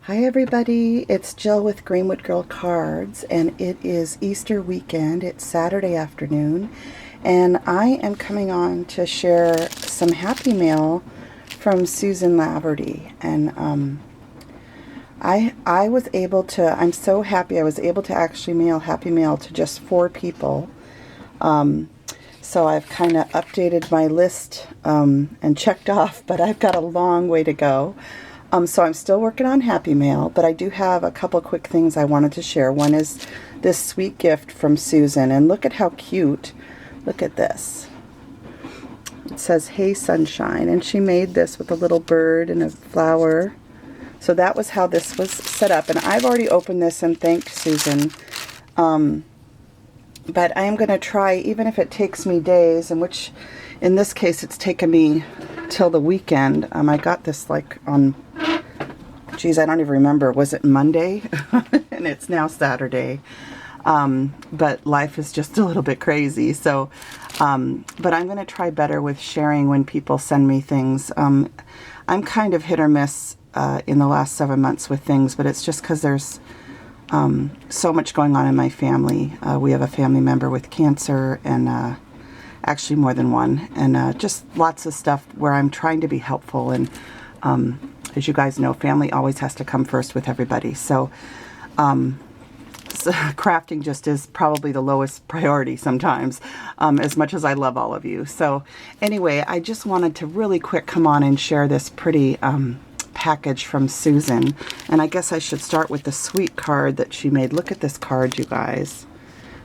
Hi everybody, it's Jill with Greenwood Girl Cards, and it is Easter weekend. It's Saturday afternoon, and I am coming on to share some Happy Mail from Suzan Laverty. And I was able to, I'm so happy I was able to actually mail Happy Mail to just 4 people. So I've kind of updated my list and checked off, but I've got a long way to go. So I'm still working on Happy Mail, but I do have a couple quick things I wanted to share. One is this sweet gift from Suzan, and look at how cute. Look at this. It says, "Hey Sunshine," and she made this with a little bird and a flower. So that was how this was set up, and I've already opened this and thanked Suzan. But I am going to try, even if it takes me days, and which in this case it's taken me till the weekend. I got this like on, geez, I don't even remember, was it Monday? And it's now Saturday. But life is just a little bit crazy. So, but I'm going to try better with sharing when people send me things. I'm kind of hit or miss in the last 7 months with things, but it's just because there's so much going on in my family. We have a family member with cancer, and actually more than one, and just lots of stuff where I'm trying to be helpful. And as you guys know, family always has to come first with everybody. So, crafting just is probably the lowest priority sometimes, as much as I love all of you. So anyway, I just wanted to really quick come on and share this pretty package from Suzan. And I guess I should start with the sweet card that she made. Look at this card, you guys.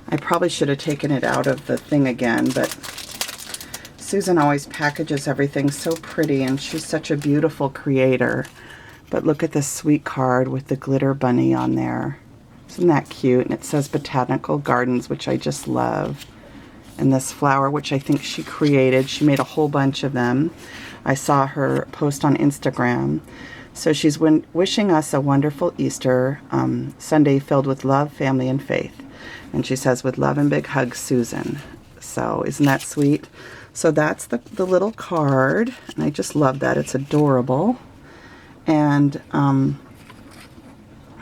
I probably should have taken it out of the thing again, but Suzan always packages everything so pretty, and she's such a beautiful creator. But look at this sweet card with the glitter bunny on there. Isn't that cute? And it says Botanical Gardens, which I just love. And this flower, which I think she created. She made a whole bunch of them. I saw her post on Instagram. So she's wishing us a wonderful Easter Sunday filled with love, family, and faith. And she says, "With love and big hugs, Suzan." So isn't that sweet? So that's the little card. And I just love that. It's adorable. And I'm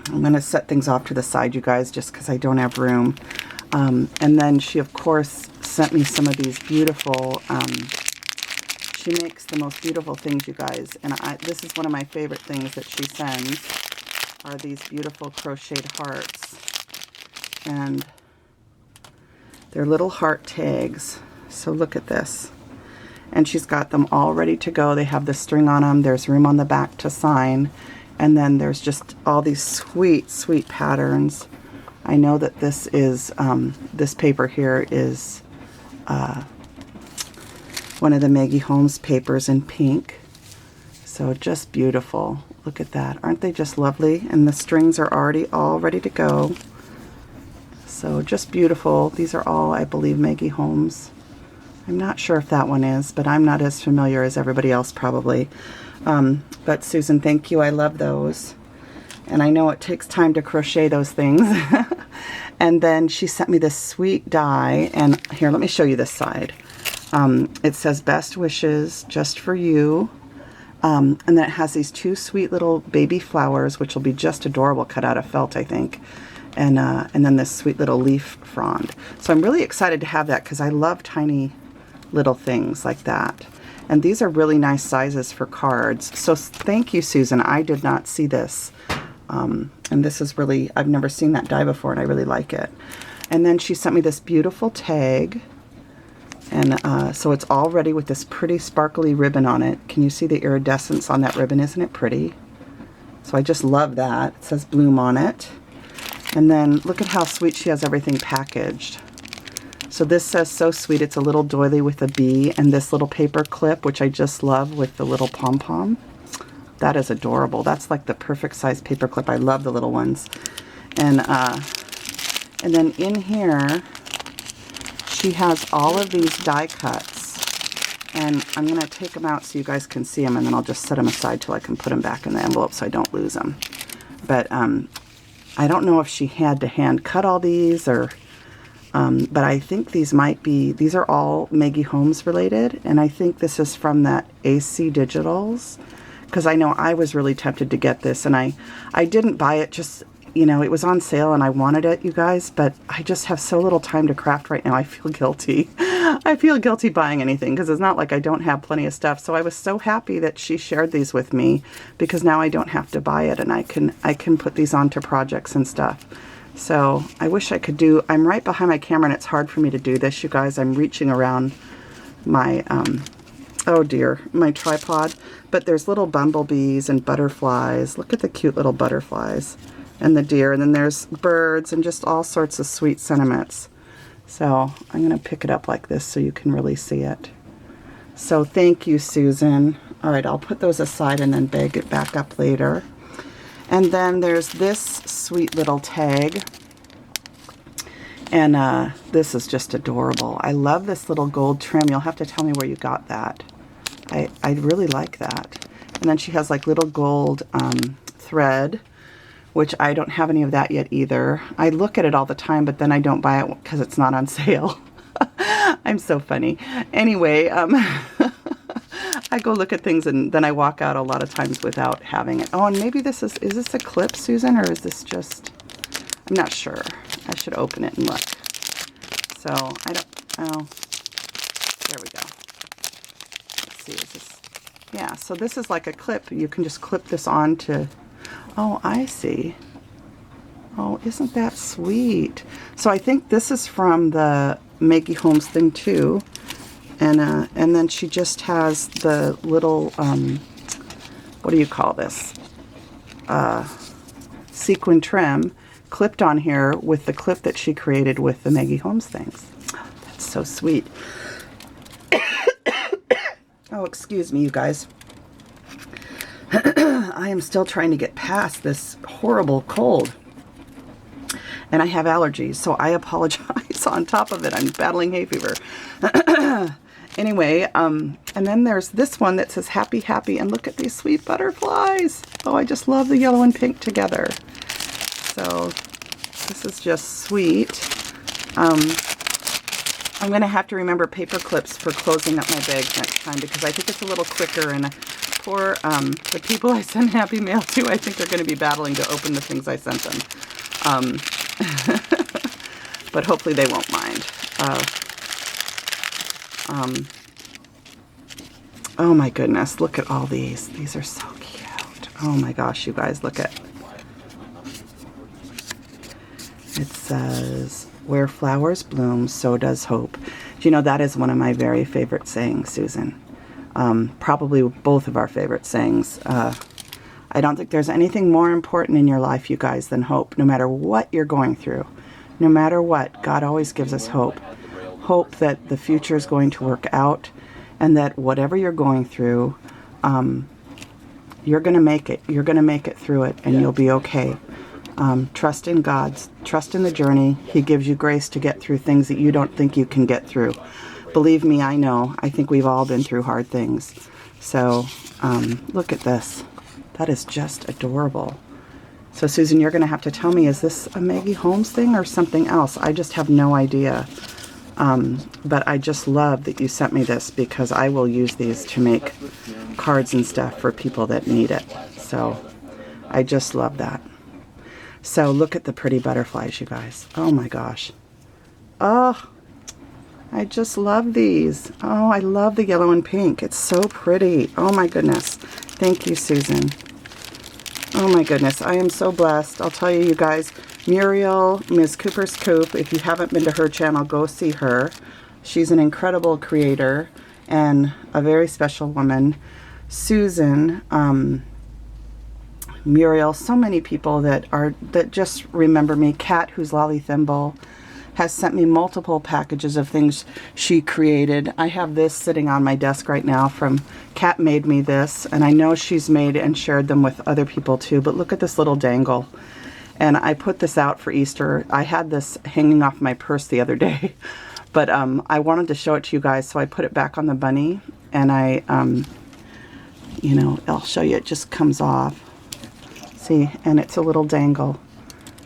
going to set things off to the side, you guys, just because I don't have room. And then she, of course, sent me some of these beautiful, she makes the most beautiful things, you guys. And this is one of my favorite things that she sends, are these beautiful crocheted hearts. And they're little heart tags. So look at this. And she's got them all ready to go. They have the string on them. There's room on the back to sign. And then there's just all these sweet, sweet patterns. I know that this is, this paper here is one of the Maggie Holmes papers in pink. So just beautiful. Look at that. Aren't they just lovely? And the strings are already all ready to go. So just beautiful. These are all, I believe, Maggie Holmes. I'm not sure if that one is, but I'm not as familiar as everybody else probably. But Suzan, thank you. I love those. And I know it takes time to crochet those things. And then she sent me this sweet die. And here, let me show you this side. It says, "Best wishes just for you." And then it has these 2 sweet little baby flowers, which will be just adorable, cut out of felt, I think. And then this sweet little leaf frond. So I'm really excited to have that because I love tiny little things like that. And these are really nice sizes for cards. So thank you, Suzan. I did not see this. And this is really, I've never seen that die before, and I really like it. And then she sent me this beautiful tag. And so it's all ready with this pretty sparkly ribbon on it. Can you see the iridescence on that ribbon? Isn't it pretty? So I just love that. It says Bloom on it. And then look at how sweet she has everything packaged. So this says So Sweet. It's a little doily with a bee, and this little paper clip, which I just love, with the little pom-pom. That is adorable. That's like the perfect size paper clip. I love the little ones. And then in here, she has all of these die cuts. And I'm going to take them out so you guys can see them, and then I'll just set them aside till I can put them back in the envelope so I don't lose them. But I don't know if she had to hand cut all these, or but I think these might be, these are all Maggie Holmes related, and I think this is from that AC Digitals because I know I was really tempted to get this, and I didn't buy it just, you know, it was on sale and I wanted it, you guys, but I just have so little time to craft right now. I feel guilty. I feel guilty buying anything because it's not like I don't have plenty of stuff. So I was so happy that she shared these with me, because now I don't have to buy it, and I can put these onto projects and stuff. So I wish I could do, I'm right behind my camera and it's hard for me to do this, you guys. I'm reaching around my, oh dear, my tripod. But there's little bumblebees and butterflies. Look at the cute little butterflies. And the deer, and then there's birds and just all sorts of sweet sentiments. So I'm going to pick it up like this so you can really see it. So thank you, Susan. All right, I'll put those aside and then bag it back up later. And then there's this sweet little tag. And this is just adorable. I love this little gold trim. You'll have to tell me where you got that. I really like that. And then she has like little gold thread, which I don't have any of that yet either. I look at it all the time, but then I don't buy it because it's not on sale. I'm so funny. Anyway, I go look at things and then I walk out a lot of times without having it. Oh, and maybe this is this a clip, Susan, or is this just, I'm not sure. I should open it and look. So, I don't, oh, there we go. Let's see, is this, yeah, so this is like a clip. You can just clip this on to, oh, I see. Oh, isn't that sweet? So I think this is from the Maggie Holmes thing too. And then she just has the little, what do you call this? Sequin trim clipped on here with the clip that she created with the Maggie Holmes things. That's so sweet. Oh, excuse me, you guys. I am still trying to get past this horrible cold. And I have allergies, so I apologize. On top of it, I'm battling hay fever. Anyway, and then there's this one that says Happy Happy, and look at these sweet butterflies. Oh, I just love the yellow and pink together. So this is just sweet. I'm going to have to remember paper clips for closing up my bags next time, because I think it's a little quicker, and for the people I send happy mail to, I think they're going to be battling to open the things I sent them. But hopefully they won't mind. Oh my goodness, look at all these. These are so cute. Oh my gosh, you guys, look at. It says, where flowers bloom, so does hope. Do you know, that is one of my very favorite sayings, Susan. Probably both of our favorite sayings. I don't think there's anything more important in your life, you guys, than hope. No matter what you're going through, no matter what, God always gives us hope. Hope that the future is going to work out, and that whatever you're going through, you're going to make it. You're going to make it through it, and you'll be okay. Trust in God. Trust in the journey. He gives you grace to get through things that you don't think you can get through. Believe me, I know. I think we've all been through hard things. So, look at this. That is just adorable. So, Susan, you're going to have to tell me, is this a Maggie Holmes thing or something else? I just have no idea. But I just love that you sent me this, because I will use these to make cards and stuff for people that need it. So, I just love that. So, look at the pretty butterflies, you guys. Oh my gosh. Oh, I just love these. Oh, I love the yellow and pink. It's so pretty. Oh my goodness. Thank you, Susan. Oh my goodness. I am so blessed. I'll tell you, you guys, Muriel, Ms. Cooper's Coop, if you haven't been to her channel, go see her. She's an incredible creator and a very special woman. Susan, Muriel, so many people that just remember me. Kat, who's Lolly Thimble, has sent me multiple packages of things she created. I have this sitting on my desk right now from Kat. Made me this, and I know she's made and shared them with other people too, but look at this little dangle. And I put this out for Easter. I had this hanging off my purse the other day, but I wanted to show it to you guys, so I put it back on the bunny, and I, you know, I'll show you, it just comes off. See, and it's a little dangle.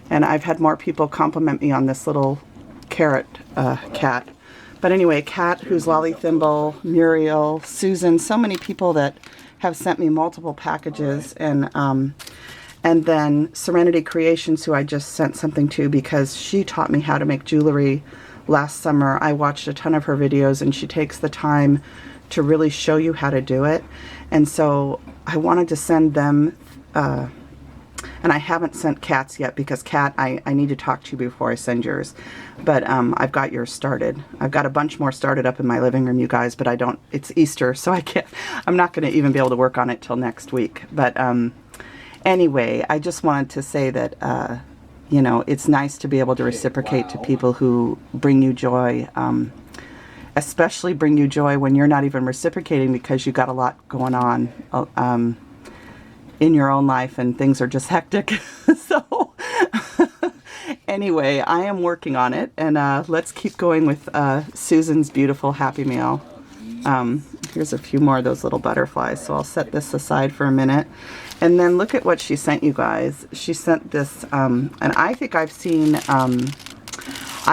And I've had more people compliment me on this little carrot cat. But anyway, Kat, who's Lolly Thimble, Muriel, Susan, so many people that have sent me multiple packages, and then Serenity Creations, who I just sent something to because she taught me how to make jewelry last summer. I watched a ton of her videos, and she takes the time to really show you how to do it. And so I wanted to send them, and I haven't sent Kat's yet because Kat, I need to talk to you before I send yours. But I've got yours started. I've got a bunch more started up in my living room, you guys, but it's Easter, so I'm not going to even be able to work on it till next week. But anyway, I just wanted to say that, you know, it's nice to be able to reciprocate to people who bring you joy, especially bring you joy when you're not even reciprocating because you got a lot going on in your own life and things are just hectic. So anyway, I am working on it, and let's keep going with Susan's beautiful Happy Meal. Here's a few more of those little butterflies, so I'll set this aside for a minute. And then look at what she sent you guys. She sent this, and I think I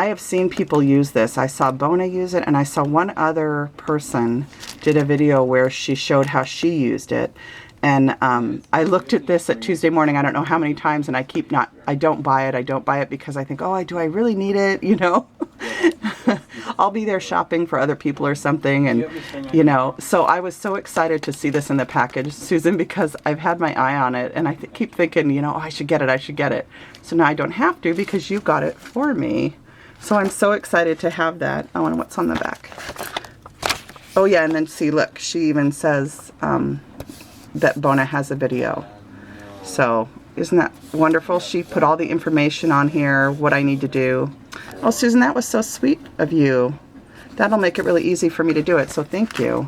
have seen people use this. I saw Bona use it, and I saw one other person did a video where she showed how she used it. And I looked at this at Tuesday morning, I don't know how many times, and I don't buy it because I think, oh, do I really need it, you know? I'll be there shopping for other people or something, and, you know, so I was so excited to see this in the package, Susan, because I've had my eye on it, and I keep thinking, you know, oh, I should get it. So now I don't have to because you got it for me. So I'm so excited to have that. Oh, and what's on the back? Oh, yeah, and then see, look, she even says that Bona has a video. So isn't that wonderful? She put all the information on here, what I need to do. Oh, Susan, that was so sweet of you. That'll make it really easy for me to do it, so thank you.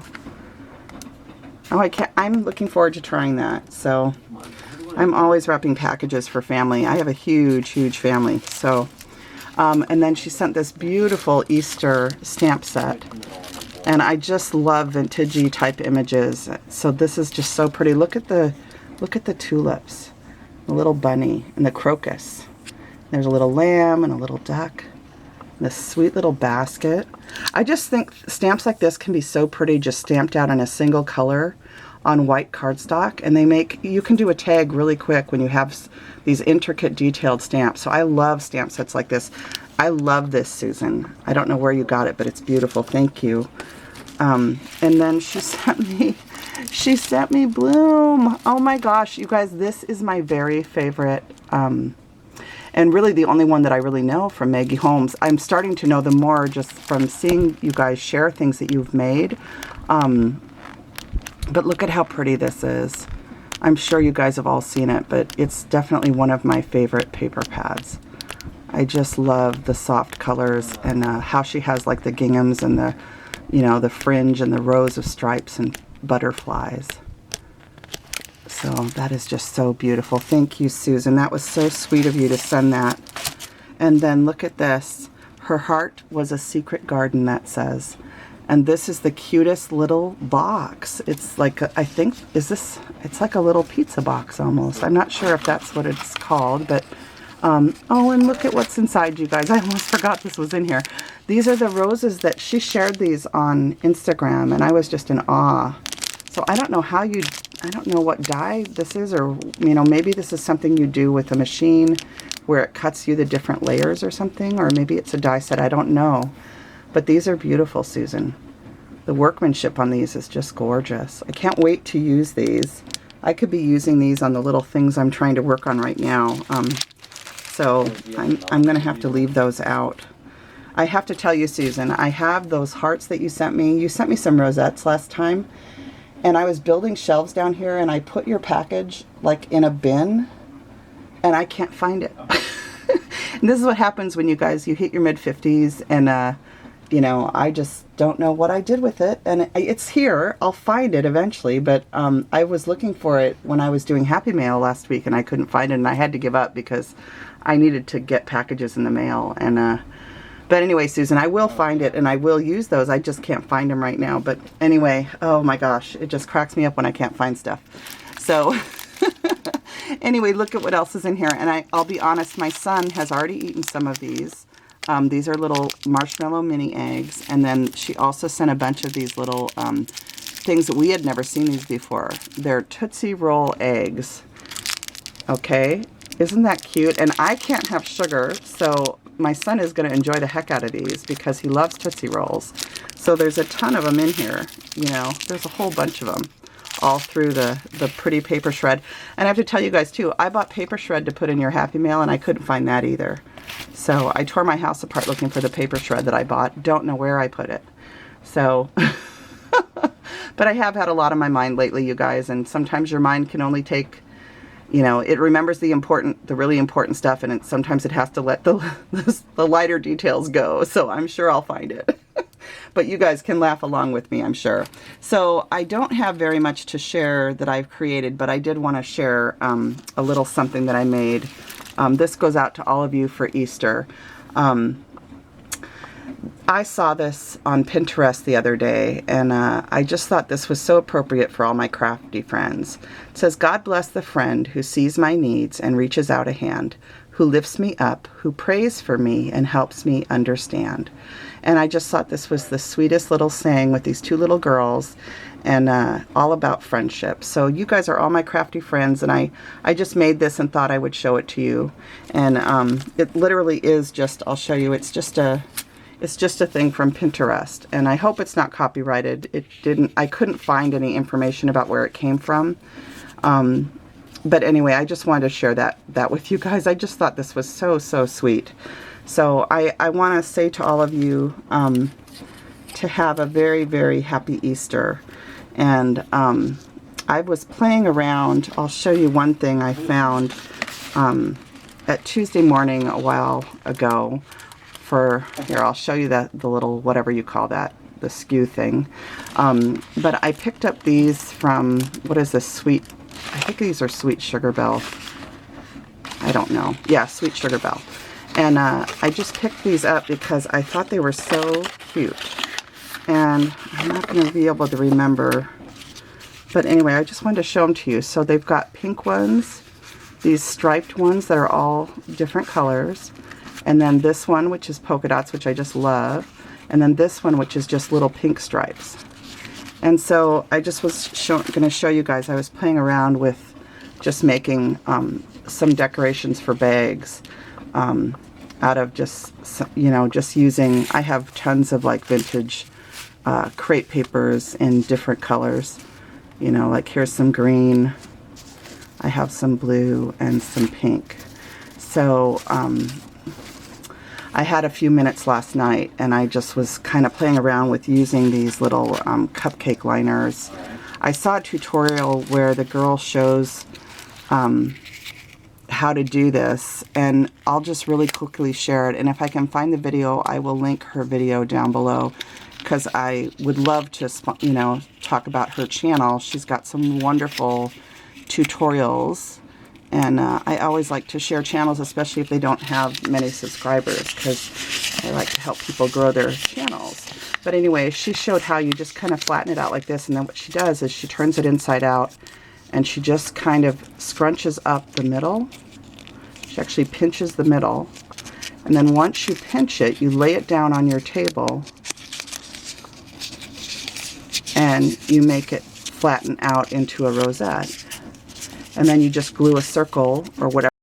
Oh, I'm looking forward to trying that. So I'm always wrapping packages for family. I have a huge, huge family. So, and then she sent this beautiful Easter stamp set. And I just love vintagey type images. So this is just so pretty. Look at the tulips, the little bunny, and the crocus. There's a little lamb and a little duck. This sweet little basket. I just think stamps like this can be so pretty, just stamped out in a single color on white cardstock, and you can do a tag really quick when you have these intricate detailed stamps. So I love stamp sets like this. I love this, Susan. I don't know where you got it, but it's beautiful. Thank you. And then she sent me Bloom. Oh my gosh, you guys, this is my very favorite, and really the only one that I really know from Maggie Holmes. I'm starting to know them more just from seeing you guys share things that you've made. But look at how pretty this is. I'm sure you guys have all seen it, but it's definitely one of my favorite paper pads. I just love the soft colors and how she has like the ginghams and the, you know, the fringe and the rows of stripes and butterflies. So that is just so beautiful. Thank you, Susan. That was so sweet of you to send that. And then look at this. Her heart was a secret garden, that says. And this is the cutest little box. It's like, I think, it's like a little pizza box almost. I'm not sure if that's what it's called, but, oh, and look at what's inside, you guys. I almost forgot this was in here. These are the roses that she shared these on Instagram, and I was just in awe. So I don't know I don't know what dye this is, or, you know, maybe this is something you do with a machine where it cuts you the different layers or something, or maybe it's a die set, I don't know. But these are beautiful, Susan. The workmanship on these is just gorgeous. I can't wait to use these. I could be using these on the little things I'm trying to work on right now. So I'm going to have to leave those out. I have to tell you, Susan, I have those hearts that you sent me. You sent me some rosettes last time. And I was building shelves down here, and I put your package like in a bin, and I can't find it. And this is what happens when you hit your mid-50s, and you know, I just don't know what I did with it. And it's here. I'll find it eventually, but I was looking for it when I was doing Happy Mail last week, and I couldn't find it, and I had to give up because I needed to get packages in the mail. And but anyway, Susan, I will find it, and I will use those. I just can't find them right now. But anyway, oh my gosh, it just cracks me up when I can't find stuff. So anyway, look at what else is in here. And I'll be honest, my son has already eaten some of these. These are little marshmallow mini eggs. And then she also sent a bunch of these little things that we had never seen these before. They're Tootsie Roll eggs. Okay, isn't that cute? And I can't have sugar, so my son is going to enjoy the heck out of these because he loves Tootsie Rolls. So there's a ton of them in here, you know, there's a whole bunch of them all through the pretty paper shred. And I have to tell you guys too, I bought paper shred to put in your Happy Mail and I couldn't find that either. So I tore my house apart looking for the paper shred that I bought. Don't know where I put it. So, but I have had a lot on my mind lately, you guys, and sometimes your mind can only take, you know, it remembers the really important stuff, and sometimes it has to let the lighter details go. So I'm sure I'll find it. But you guys can laugh along with me, I'm sure. So I don't have very much to share that I've created, but I did want to share a little something that I made. This goes out to all of you for Easter. I saw this on Pinterest the other day, and I just thought this was so appropriate for all my crafty friends. It says, God bless the friend who sees my needs and reaches out a hand, who lifts me up, who prays for me and helps me understand. And I just thought this was the sweetest little saying with these two little girls, and all about friendship. So you guys are all my crafty friends, and I just made this and thought I would show it to you. And it literally is just, I'll show you, it's just a thing from Pinterest, and I hope it's not copyrighted. I couldn't find any information about where it came from. But anyway, I just wanted to share that with you guys. I just thought this was so, so sweet. So I want to say to all of you to have a very, very happy Easter. And I was playing around. I'll show you one thing I found at Tuesday morning a while ago. Here, I'll show you the little, whatever you call that, the skew thing. But I picked up these from, what is this, I think these are Sweet Sugar Bell. I don't know. Yeah, Sweet Sugar Bell. And I just picked these up because I thought they were so cute. And I'm not going to be able to remember. But anyway, I just wanted to show them to you. So they've got pink ones, these striped ones that are all different colors. And then this one, which is polka dots, which I just love. And then this one, which is just little pink stripes. And so I just was going to show you guys, I was playing around with just making some decorations for bags out of just, you know, just using, I have tons of like vintage crepe papers in different colors. You know, like here's some green, I have some blue and some pink. So I had a few minutes last night, and I just was kind of playing around with using these little cupcake liners. I saw a tutorial where the girl shows how to do this, and I'll just really quickly share it. And if I can find the video, I will link her video down below, because I would love to, you know, talk about her channel. She's got some wonderful tutorials. And I always like to share channels, especially if they don't have many subscribers, because I like to help people grow their channels. But anyway, she showed how you just kind of flatten it out like this, and then what she does is she turns it inside out, and she just kind of scrunches up the middle. She actually pinches the middle. And then once you pinch it, you lay it down on your table, and you make it flatten out into a rosette. And then you just glue a circle or whatever